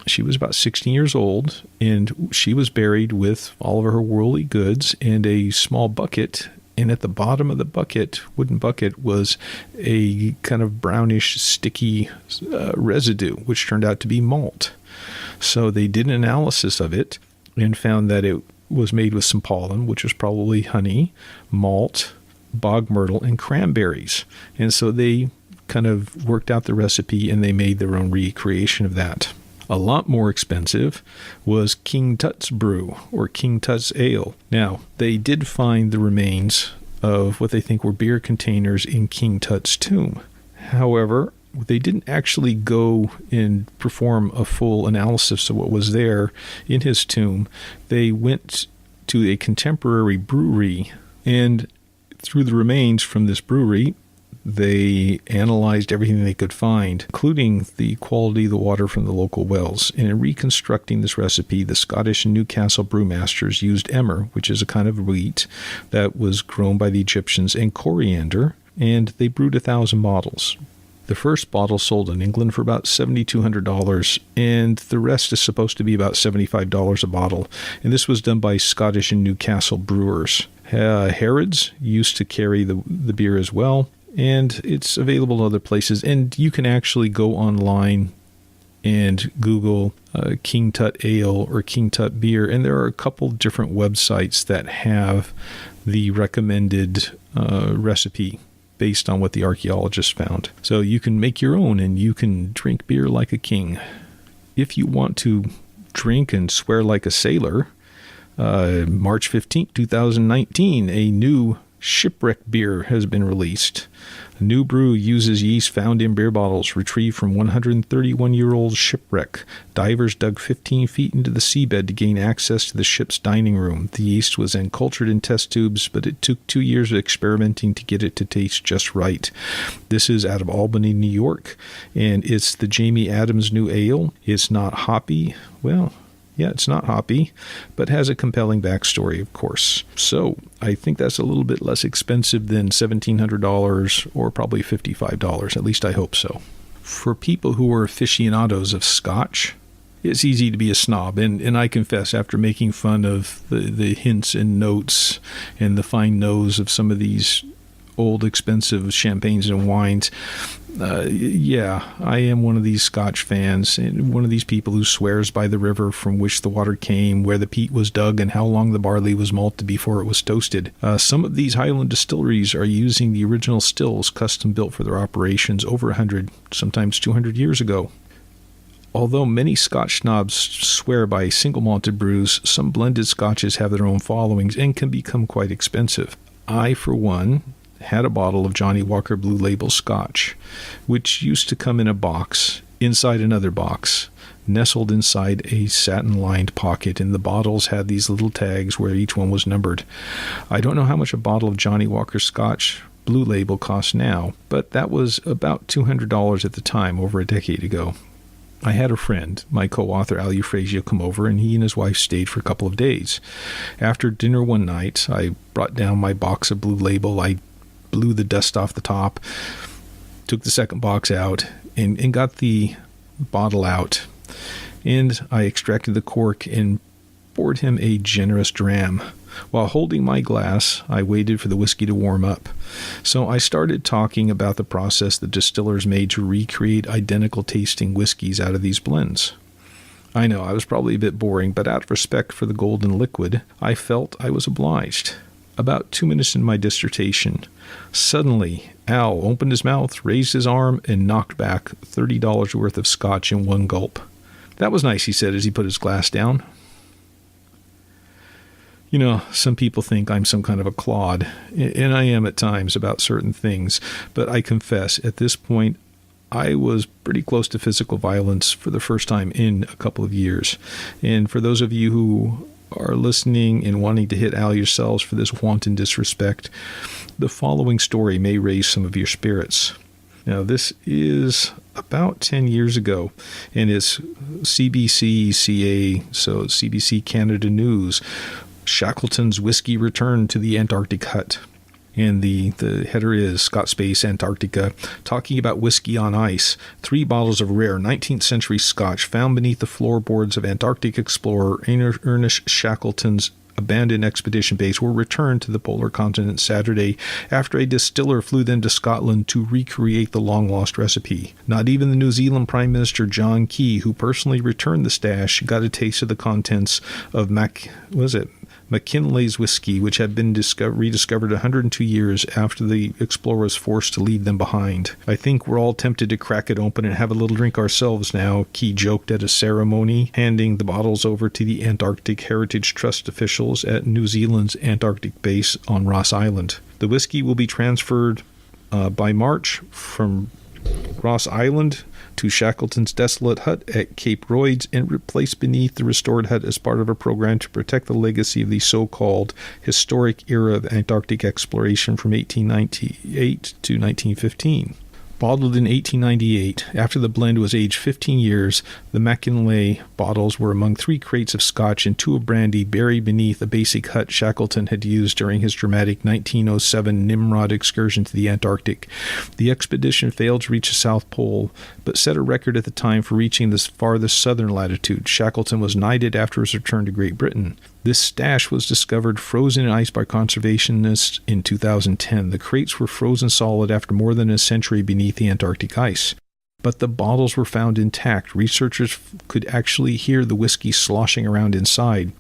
She was about 16 years old, and she was buried with all of her worldly goods and a small bucket, and at the bottom of the bucket, wooden bucket, was a kind of brownish, sticky residue, which turned out to be malt. So they did an analysis of it and found that it was made with some pollen, which was probably honey, malt, bog myrtle, and cranberries. And so they kind of worked out the recipe and they made their own recreation of that. A lot more expensive was King Tut's brew, or King Tut's ale. Now, they did find the remains of what they think were beer containers in King Tut's tomb. However, they didn't actually go and perform a full analysis of what was there in his tomb. They went to a contemporary brewery, and through the remains from this brewery, they analyzed everything they could find, including the quality of the water from the local wells. And in reconstructing this recipe, the Scottish and Newcastle brewmasters used emmer, which is a kind of wheat that was grown by the Egyptians, and coriander, and they brewed 1,000 bottles. The first bottle sold in England for about $7,200, and the rest is supposed to be about $75 a bottle. And this was done by Scottish and Newcastle brewers. Harrods used to carry the beer as well, and it's available in other places. And you can actually go online and Google King Tut Ale or King Tut beer, and there are a couple different websites that have the recommended recipe based on what the archaeologists found. So you can make your own and you can drink beer like a king. If you want to drink and swear like a sailor, March 15, 2019, a new shipwreck beer has been released. A new brew uses yeast found in beer bottles retrieved from 131-year-old shipwreck. Divers dug 15 feet into the seabed to gain access to the ship's dining room. The yeast was then cultured in test tubes, but it took 2 years of experimenting to get it to taste just right. This is out of Albany, New York, and it's the Jamie Adams New Ale. It's not hoppy. Well, yeah, it's not hoppy, but has a compelling backstory, of course. So I think that's a little bit less expensive than $1,700 or probably $55. At least I hope so. For people who are aficionados of Scotch, it's easy to be a snob. And I confess, after making fun of the hints and notes and the fine nose of some of these old expensive champagnes and wines, I am one of these Scotch fans, and one of these people who swears by the river from which the water came, where the peat was dug, and how long the barley was malted before it was toasted. Some of these Highland distilleries are using the original stills custom built for their operations over 100, sometimes 200 years ago. Although many Scotch snobs swear by single malted brews, some blended Scotches have their own followings and can become quite expensive. I, for one, had a bottle of Johnnie Walker Blue Label Scotch, which used to come in a box, inside another box, nestled inside a satin-lined pocket, and the bottles had these little tags where each one was numbered. I don't know how much a bottle of Johnnie Walker Scotch Blue Label costs now, but that was about $200 at the time, over a decade ago. I had a friend, my co-author Al Euphrasia, come over, and he and his wife stayed for a couple of days. After dinner one night, I brought down my box of Blue Label. I blew the dust off the top, took the second box out, and got the bottle out. And I extracted the cork and poured him a generous dram. While holding my glass, I waited for the whiskey to warm up. So I started talking about the process the distillers made to recreate identical tasting whiskeys out of these blends. I know, I was probably a bit boring, but out of respect for the golden liquid, I felt I was obliged. About 2 minutes into my dissertation, suddenly Al opened his mouth, raised his arm, and knocked back $30 worth of scotch in one gulp. "That was nice," he said as he put his glass down. You know, some people think I'm some kind of a clod, and I am at times about certain things, but I confess, at this point, I was pretty close to physical violence for the first time in a couple of years. And for those of you who are listening and wanting to hit Al yourselves for this wanton disrespect, the following story may raise some of your spirits. Now, this is about 10 years ago, and it's CBC-CA, so CBC Canada News, Shackleton's Whiskey Returned to the Antarctic Hut. And the header is Scott Space Antarctica, talking about whiskey on ice. 3 bottles of rare 19th century Scotch found beneath the floorboards of Antarctic explorer Ernest Shackleton's abandoned expedition base were returned to the polar continent Saturday after a distiller flew them to Scotland to recreate the long-lost recipe. Not even the New Zealand Prime Minister John Key, who personally returned the stash, got a taste of the contents of McKinley's whiskey, which had been rediscovered 102 years after the explorer was forced to leave them behind. "I think we're all tempted to crack it open and have a little drink ourselves now," Key joked at a ceremony, handing the bottles over to the Antarctic Heritage Trust officials at New Zealand's Antarctic base on Ross Island. The whiskey will be transferred by March from Ross Island to Shackleton's desolate hut at Cape Royds and replaced beneath the restored hut as part of a program to protect the legacy of the so-called historic era of Antarctic exploration from 1898 to 1915. Bottled in 1898, after the blend was aged 15 years, the McKinley bottles were among 3 crates of scotch and 2 of brandy buried beneath a basic hut Shackleton had used during his dramatic 1907 Nimrod excursion to the Antarctic. The expedition failed to reach the South Pole, but set a record at the time for reaching the farthest southern latitude. Shackleton was knighted after his return to Great Britain. This stash was discovered frozen in ice by conservationists in 2010. The crates were frozen solid after more than a century beneath the Antarctic ice. But the bottles were found intact. Researchers could actually hear the whiskey sloshing around inside.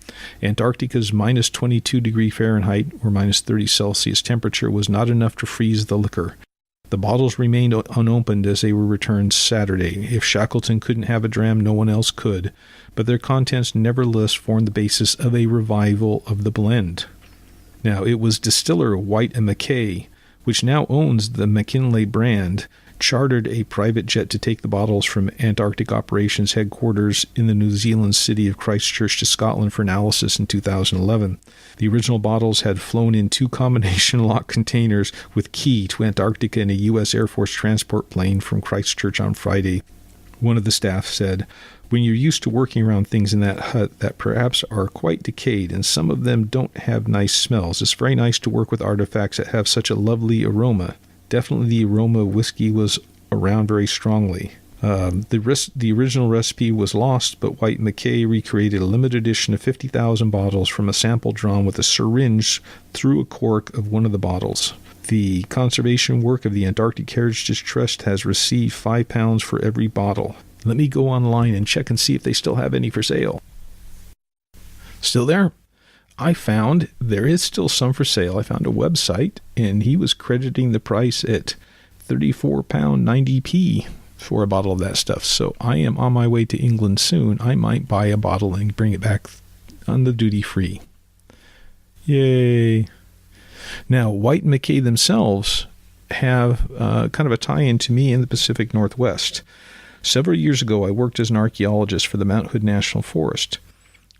Antarctica's minus 22 degree Fahrenheit, or minus 30 Celsius temperature was not enough to freeze the liquor. The bottles remained unopened as they were returned Saturday. If Shackleton couldn't have a dram, no one else could. But their contents nevertheless formed the basis of a revival of the blend. Now, it was distiller White & McKay, which now owns the McKinley brand, chartered a private jet to take the bottles from Antarctic Operations headquarters in the New Zealand city of Christchurch to Scotland for analysis in 2011. The original bottles had flown in 2 combination lock containers with key to Antarctica in a U.S. Air Force transport plane from Christchurch on Friday. One of the staff said, "When you're used to working around things in that hut that perhaps are quite decayed and some of them don't have nice smells, it's very nice to work with artifacts that have such a lovely aroma." Definitely the aroma of whiskey was around very strongly. The original recipe was lost, but White & McKay recreated a limited edition of 50,000 bottles from a sample drawn with a syringe through a cork of one of the bottles. The conservation work of the Antarctic Heritage Trust has received £5 for every bottle. Let me go online and check and see if they still have any for sale. Still there? I found there is still some for sale. I found a website, and he was crediting the price at £34.90 for a bottle of that stuff. So I am on my way to England soon. I might buy a bottle and bring it back on the duty free. Yay. Now, White & McKay themselves have kind of a tie-in to me in the Pacific Northwest. Several years ago, I worked as an archaeologist for the Mount Hood National Forest.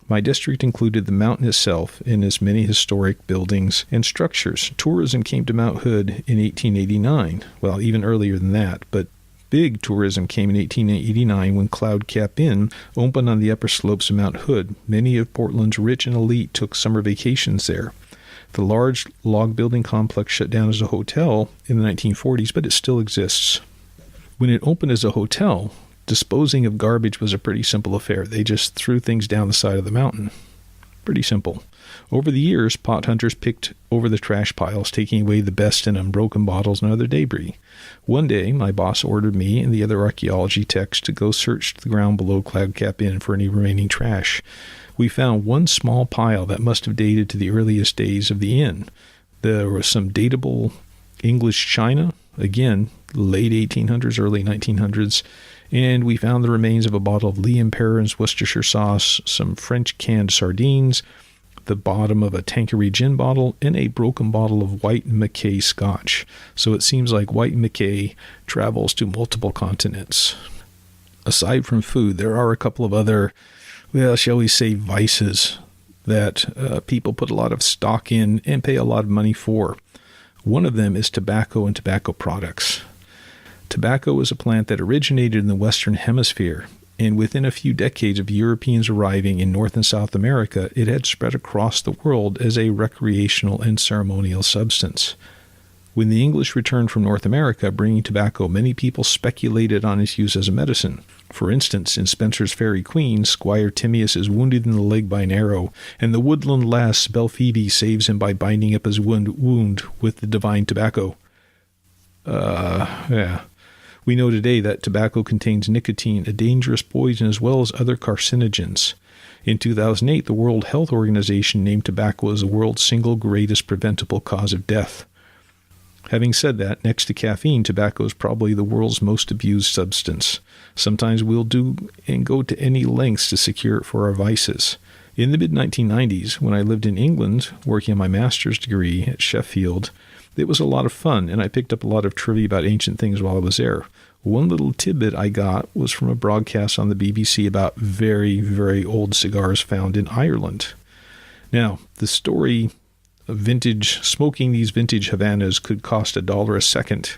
My district included the mountain itself and its many historic buildings and structures. Tourism came to Mount Hood in 1889, well, even earlier than that, but big tourism came in 1889 when Cloud Cap Inn opened on the upper slopes of Mount Hood. Many of Portland's rich and elite took summer vacations there. The large log building complex shut down as a hotel in the 1940s, but it still exists. When it opened as a hotel, disposing of garbage was a pretty simple affair. They just threw things down the side of the mountain. Pretty simple. Over the years, pot hunters picked over the trash piles, taking away the best and unbroken bottles and other debris. One day, my boss ordered me and the other archaeology techs to go search the ground below Cloud Cap Inn for any remaining trash. We found one small pile that must have dated to the earliest days of the inn. There was some datable English china, again, late 1800s, early 1900s, and we found the remains of a bottle of Liam Perrin's Worcestershire sauce, some French canned sardines, the bottom of a Tanqueray gin bottle, and a broken bottle of White & McKay scotch. So it seems like White & McKay travels to multiple continents. Aside from food, there are a couple of other, well, shall we say, vices that people put a lot of stock in and pay a lot of money for. One of them is tobacco and tobacco products. Tobacco is a plant that originated in the Western Hemisphere, and within a few decades of Europeans arriving in North and South America, it had spread across the world as a recreational and ceremonial substance. When the English returned from North America bringing tobacco, many people speculated on its use as a medicine. For instance, in Spenser's Faerie Queene, Squire Timaeus is wounded in the leg by an arrow, and the woodland lass Belphoebe saves him by binding up his wound with the divine tobacco. We know today that tobacco contains nicotine, a dangerous poison, as well as other carcinogens. In 2008, the World Health Organization named tobacco as the world's single greatest preventable cause of death. Having said that, next to caffeine, tobacco is probably the world's most abused substance. Sometimes we'll do and go to any lengths to secure it for our vices. In the mid-1990s, when I lived in England, working on my master's degree at Sheffield, it was a lot of fun, and I picked up a lot of trivia about ancient things while I was there. One little tidbit I got was from a broadcast on the BBC about very, very old cigars found in Ireland. Now, the story of smoking these vintage Havanas could cost $1 a second.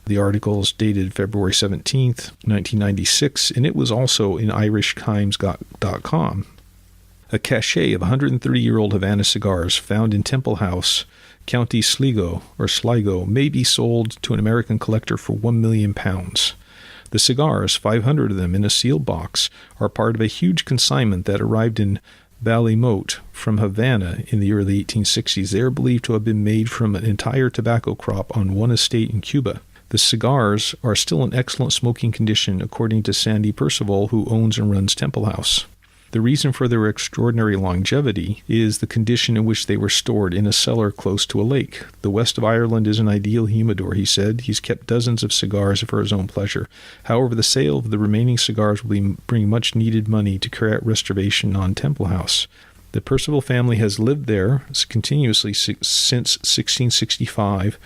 The article is dated February 17th, 1996, and it was also in irishtimes.com. A cache of 130-year-old Havana cigars found in Temple House, County Sligo, may be sold to an American collector for £1 million. The cigars, 500 of them in a sealed box, are part of a huge consignment that arrived in Ballymote from Havana in the early 1860s. They are believed to have been made from an entire tobacco crop on one estate in Cuba. The cigars are still in excellent smoking condition, according to Sandy Percival, who owns and runs Temple House. The reason for their extraordinary longevity is the condition in which they were stored in a cellar close to a lake. The west of Ireland is an ideal humidor, he said. He's kept dozens of cigars for his own pleasure. However, the sale of the remaining cigars will bring much needed money to carry out restoration on Temple House. The Percival family has lived there continuously since 1665,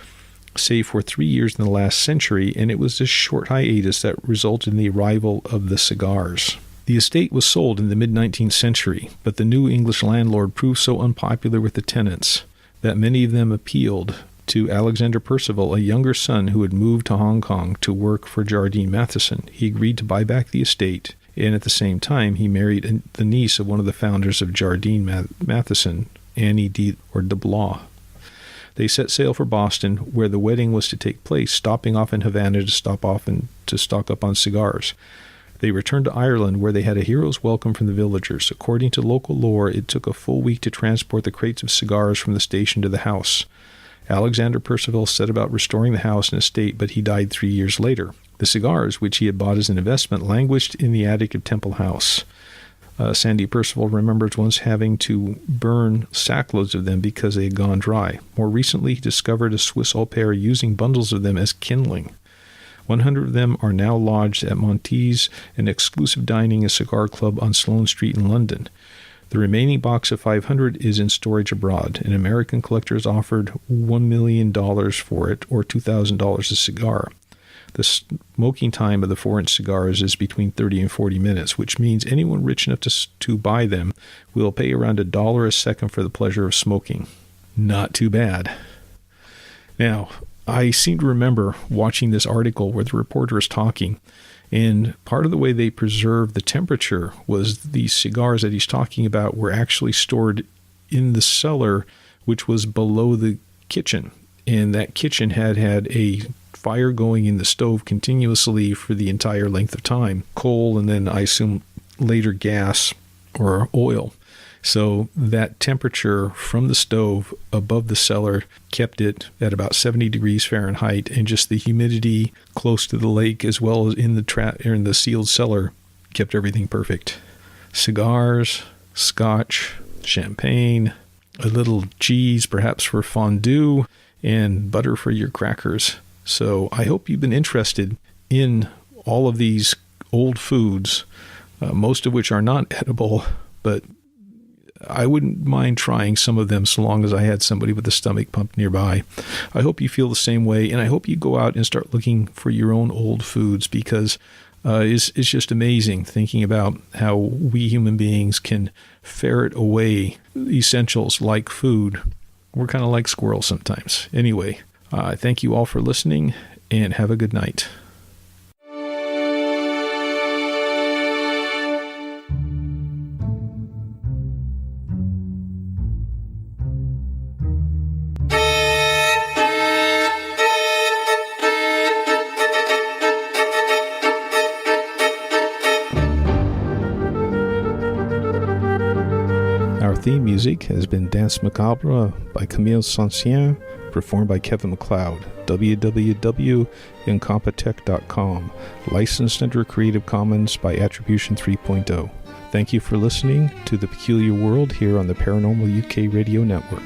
save for 3 years in the last century, and it was this short hiatus that resulted in the arrival of the cigars. The estate was sold in the mid-19th century, but the new English landlord proved so unpopular with the tenants that many of them appealed to Alexander Percival, a younger son who had moved to Hong Kong to work for Jardine Matheson. He agreed to buy back the estate, and at the same time he married the niece of one of the founders of Jardine Matheson, Annie de Blois. They set sail for Boston, where the wedding was to take place, stopping off in Havana to stock up on cigars. They returned to Ireland, where they had a hero's welcome from the villagers. According to local lore, it took a full week to transport the crates of cigars from the station to the house. Alexander Percival set about restoring the house and estate, but he died 3 years later. The cigars, which he had bought as an investment, languished in the attic of Temple House. Sandy Percival remembers once having to burn sackloads of them because they had gone dry. More recently, he discovered a Swiss au pair using bundles of them as kindling. 100 of them are now lodged at Monte's, an exclusive dining and cigar club on Sloane Street in London. The remaining box of 500 is in storage abroad. An American collector has offered $1 million for it, or $2,000 a cigar. The smoking time of the 4-inch cigars is between 30 and 40 minutes, which means anyone rich enough to buy them will pay around $1 a second for the pleasure of smoking. Not too bad. Now, I seem to remember watching this article where the reporter is talking, and part of the way they preserved the temperature was these cigars that he's talking about were actually stored in the cellar, which was below the kitchen. And that kitchen had a fire going in the stove continuously for the entire length of time. Coal, and then I assume later gas or oil. So that temperature from the stove above the cellar kept it at about 70 degrees Fahrenheit, and just the humidity close to the lake as well as in the sealed cellar kept everything perfect. Cigars, scotch, champagne, a little cheese perhaps for fondue, and butter for your crackers. So I hope you've been interested in all of these old foods, most of which are not edible, but I wouldn't mind trying some of them so long as I had somebody with a stomach pump nearby. I hope you feel the same way, and I hope you go out and start looking for your own old foods, because it's just amazing thinking about how we human beings can ferret away essentials like food. We're kind of like squirrels sometimes. Anyway, thank you all for listening, and have a good night. Our theme music has been Dance Macabre by Camille Saint-Saëns, performed by Kevin MacLeod. www.incompetech.com. Licensed under Creative Commons by Attribution 3.0. Thank you for listening to The Peculiar World here on the Paranormal UK Radio Network.